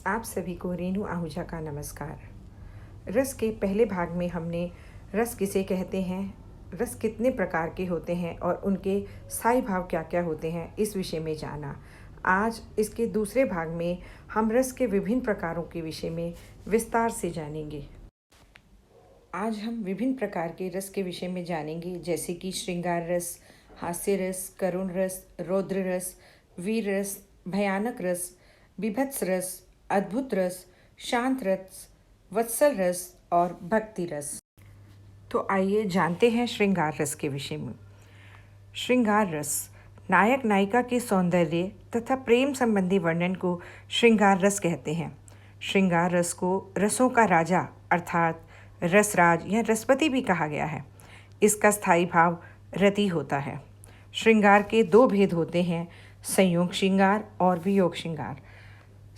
आप सभी को रेणु आहूजा का नमस्कार। रस के पहले भाग में हमने रस किसे कहते हैं, रस कितने प्रकार के होते हैं और उनके स्थायी भाव क्या क्या होते हैं, इस विषय में जाना। आज इसके दूसरे भाग में हम रस के विभिन्न प्रकारों के विषय में विस्तार से जानेंगे। आज हम विभिन्न प्रकार के रस के विषय में जानेंगे, जैसे कि श्रृंगार रस, हास्य रस, करुण रस, रौद्र रस, वीर रस, भयानक रस, बीभत्स रस, अद्भुत रस, शांत रस, वत्सल रस और भक्ति रस। तो आइए जानते हैं श्रृंगार रस के विषय में। श्रृंगार रस नायक नायिका के सौंदर्य तथा प्रेम संबंधी वर्णन को श्रृंगार रस कहते हैं। श्रृंगार रस को रसों का राजा अर्थात रसराज या रसपति भी कहा गया है। इसका स्थायी भाव रति होता है। श्रृंगार के दो भेद होते हैं, संयोग श्रृंगार और वियोग श्रृंगार।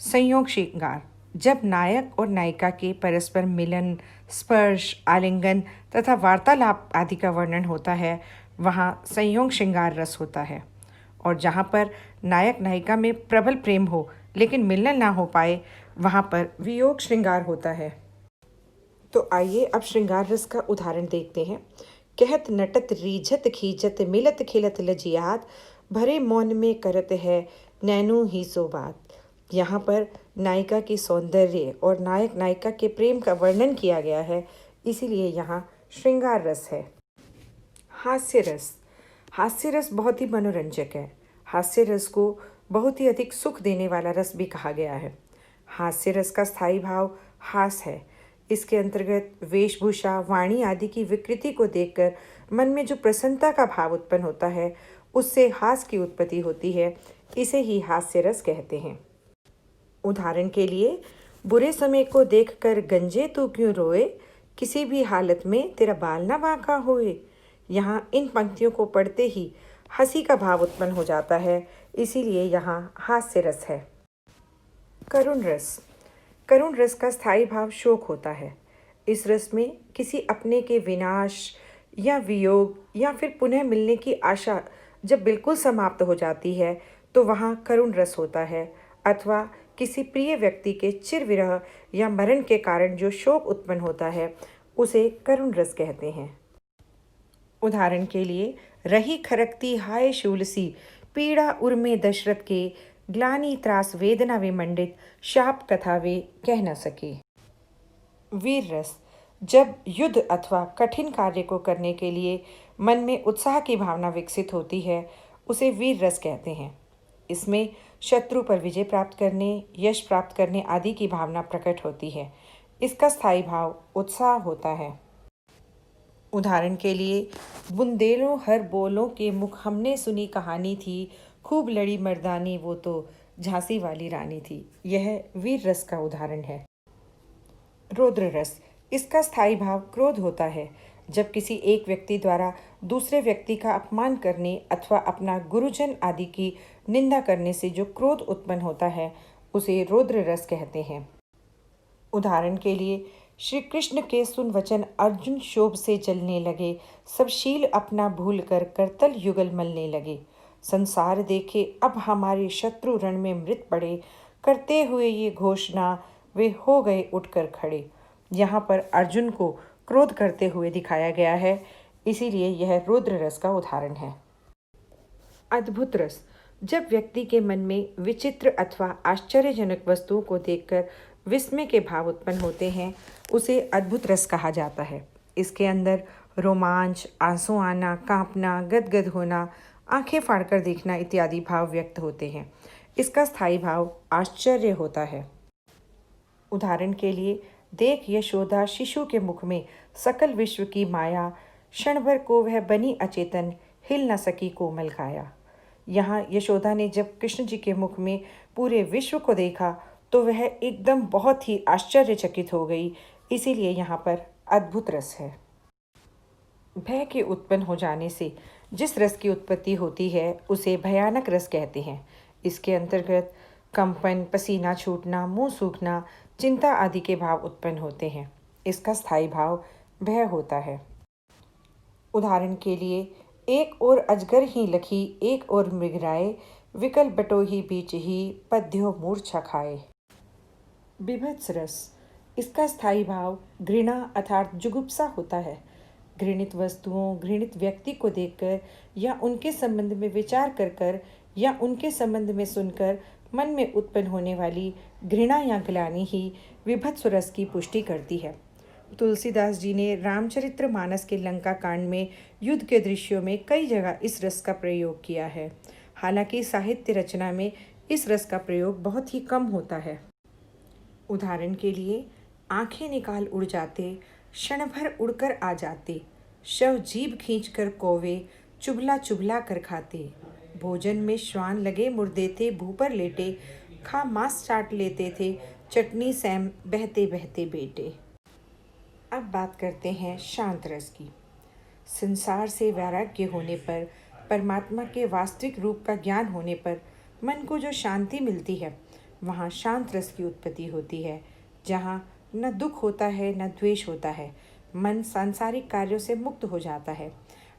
संयोग श्रृंगार जब नायक और नायिका के परस्पर मिलन, स्पर्श, आलिंगन तथा वार्तालाप आदि का वर्णन होता है, वहाँ संयोग श्रृंगार रस होता है। और जहाँ पर नायक नायिका में प्रबल प्रेम हो लेकिन मिलन ना हो पाए, वहाँ पर वियोग श्रृंगार होता है। तो आइए अब श्रृंगार रस का उदाहरण देखते हैं। कहत नटत रीझत खींचत मिलत खिलत लजियात, भरे मौन में करत है नैनू ही सो बात। यहाँ पर नायिका की सौंदर्य और नायक नायिका के प्रेम का वर्णन किया गया है, इसीलिए यहाँ श्रृंगार रस है। हास्य रस। हास्य रस बहुत ही मनोरंजक है। हास्य रस को बहुत ही अधिक सुख देने वाला रस भी कहा गया है। हास्य रस का स्थायी भाव हास है। इसके अंतर्गत वेशभूषा, वाणी आदि की विकृति को देखकर मन में जो प्रसन्नता का भाव उत्पन्न होता है, उससे हास की उत्पत्ति होती है। इसे ही हास्य रस कहते हैं। उदाहरण के लिए, बुरे समय को देखकर गंजे तू क्यों रोए, किसी भी हालत में तेरा बाल ना बांका होए। यहाँ इन पंक्तियों को पढ़ते ही हंसी का भाव उत्पन्न हो जाता है, इसीलिए यहाँ हास्य रस है। करुण रस। करुण रस का स्थायी भाव शोक होता है। इस रस में किसी अपने के विनाश या वियोग या फिर पुनः मिलने की आशा जब बिल्कुल समाप्त हो जाती है, तो वहाँ करुण रस होता है। अथवा किसी प्रिय व्यक्ति के चिर विरह या मरण के कारण जो शोक उत्पन्न होता है, उसे करुण रस कहते हैं। उदाहरण के लिए, रही खरकती हाय शूलसी, पीड़ा उर्मे दशरथ के, ग्लानि त्रास वेदना वे मंडित, शाप कथा वे कह न सके। वीर रस। जब युद्ध अथवा कठिन कार्य को करने के लिए मन में उत्साह की भावना विकसित होती है, उसे वीर रस कहते हैं। इसमें शत्रु पर विजय प्राप्त करने, यश प्राप्त करने आदि की भावना प्रकट होती है। इसका स्थायी भाव उत्साह होता है। उदाहरण के लिए, बुंदेलों हर बोलों के मुख हमने सुनी कहानी थी, खूब लड़ी मर्दानी वो तो झांसी वाली रानी थी। यह वीर रस का उदाहरण है। रौद्र रस। इसका स्थायी भाव क्रोध होता है। जब किसी एक व्यक्ति द्वारा दूसरे व्यक्ति का अपमान करने अथवा अपना गुरुजन आदि की निंदा करने से जो क्रोध उत्पन्न होता है, उसे रौद्र रस कहते हैं। उदाहरण के लिए, श्री कृष्ण के सुन वचन अर्जुन शोभ से जलने लगे, सब शील अपना भूल कर करतल युगल मलने लगे। संसार देखे अब हमारे शत्रु रण में मृत पड़े, करते हुए ये घोषणा वे हो गए उठकर खड़े। यहाँ पर अर्जुन को क्रोध करते हुए दिखाया गया है, इसीलिए यह रौद्र रस का उदाहरण है। अद्भुत रस। जब व्यक्ति के मन में विचित्र अथवा आश्चर्यजनक वस्तुओं को देखकर विस्मय के भाव उत्पन्न होते हैं, उसे अद्भुत रस कहा जाता है। इसके अंदर रोमांच, आंसू आना, कांपना, गदगद होना, आंखें फाड़कर देखना इत्यादि भाव व्यक्त होते हैं। इसका स्थायी भाव आश्चर्य होता है। उदाहरण के लिए, देख यशोदा शिशु के मुख में सकल विश्व की माया, क्षण भर को वह बनी अचेतन, हिल न सकी कोमल काया। यहाँ यशोदा ने जब कृष्ण जी के मुख में पूरे विश्व को देखा, तो वह एकदम बहुत ही आश्चर्यचकित हो गई, इसीलिए यहाँ पर अद्भुत रस है। भय के उत्पन्न हो जाने से जिस रस की उत्पत्ति होती है, उसे भयानक रस कहते हैं। इसके अंतर्गत कंपन, पसीना छूटना, मुंह सूखना, चिंता आदि के भाव उत्पन्न होते हैं। इसका स्थायी भाव भय होता है। उदाहरण के लिए, एक और अजगर ही लखी, एक और मृगराए, विकल बटो ही बीच ही, पद्यो मूर्छा खाए। विभत्स रस, इसका स्थायी भाव घृणा अर्थात जुगुप्सा होता है। घृणित वस्तुओं, घृणित व्यक्ति को देखकर या उनके संबंध में विचार कर या उनके संबंध में सुनकर मन में उत्पन्न होने वाली घृणा या ग्लानि ही विभत्स रस की पुष्टि करती है। तुलसीदास जी ने रामचरितमानस के लंका कांड में युद्ध के दृश्यों में कई जगह इस रस का प्रयोग किया है। हालांकि साहित्य रचना में इस रस का प्रयोग बहुत ही कम होता है। उदाहरण के लिए, आंखें निकाल उड़ जाते, क्षण भर उड़कर आ जाते, शव जीभ खींच कर कौवे, चुभला चुभला कर खाते, भोजन में श्वान लगे मुर्दे थे, भू पर लेटे, खा मांस चाट लेते थे, चटनी सैम बहते बहते बेटे। अब बात करते हैं शांत रस की। संसार से वैराग्य होने पर, परमात्मा के वास्तविक रूप का ज्ञान होने पर मन को जो शांति मिलती है, वहाँ शांत रस की उत्पत्ति होती है, जहाँ न दुख होता है न द्वेष होता है। मन सांसारिक कार्यों से मुक्त हो जाता है,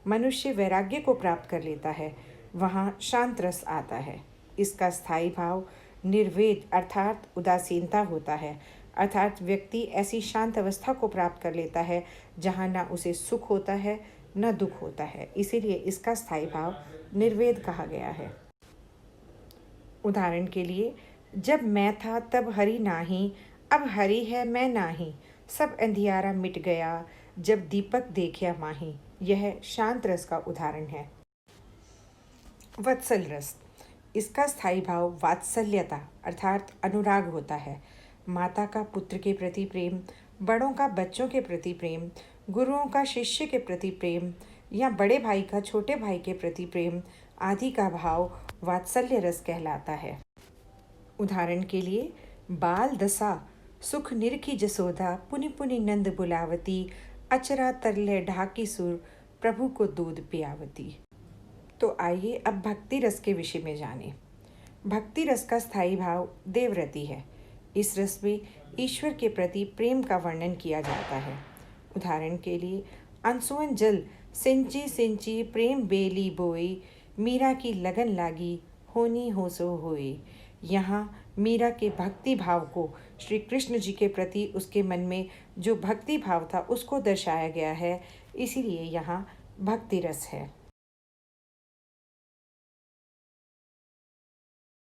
मनुष्य वैराग्य को प्राप्त कर लेता है, वहाँ शांत रस आता है। इसका स्थायी भाव निर्वेद अर्थात उदासीनता होता है, अर्थात व्यक्ति ऐसी शांत अवस्था को प्राप्त कर लेता है जहाँ न उसे सुख होता है न दुख होता है, इसीलिए इसका स्थायी भाव निर्वेद कहा गया है। उदाहरण के लिए, जब मैं था तब हरि नाही, अब हरि है मैं नाही, सब अंधियारा मिट गया, जब दीपक देखिया माही। यह शांत रस का उदाहरण है। वत्सल रस, इसका स्थायी भाव वात्सल्यता अर्थात अनुराग होता है। माता का पुत्र के प्रति प्रेम, बड़ों का बच्चों के प्रति प्रेम, गुरुओं का शिष्य के प्रति प्रेम या बड़े भाई का छोटे भाई के प्रति प्रेम आदि का भाव वात्सल्य रस कहलाता है। उदाहरण के लिए, बाल दशा सुख निरखी जसोदा, पुनि पुनि नंद बुलावती, अचरा तरले ढाकी सुर, प्रभु को दूध पियावती। तो आइए अब भक्ति रस के विषय में जानें। भक्ति रस का स्थायी भाव देवरति है। इस रस में ईश्वर के प्रति प्रेम का वर्णन किया जाता है। उदाहरण के लिए, अनसुअन जल सिंची सिंची प्रेम बेली बोई, मीरा की लगन लागी, होनी हो सो होए। यहाँ मीरा के भक्ति भाव को श्री कृष्ण जी के प्रति उसके मन में जो भक्ति भाव था उसको दर्शाया गया है, इसीलिए यहाँ भक्ति रस है।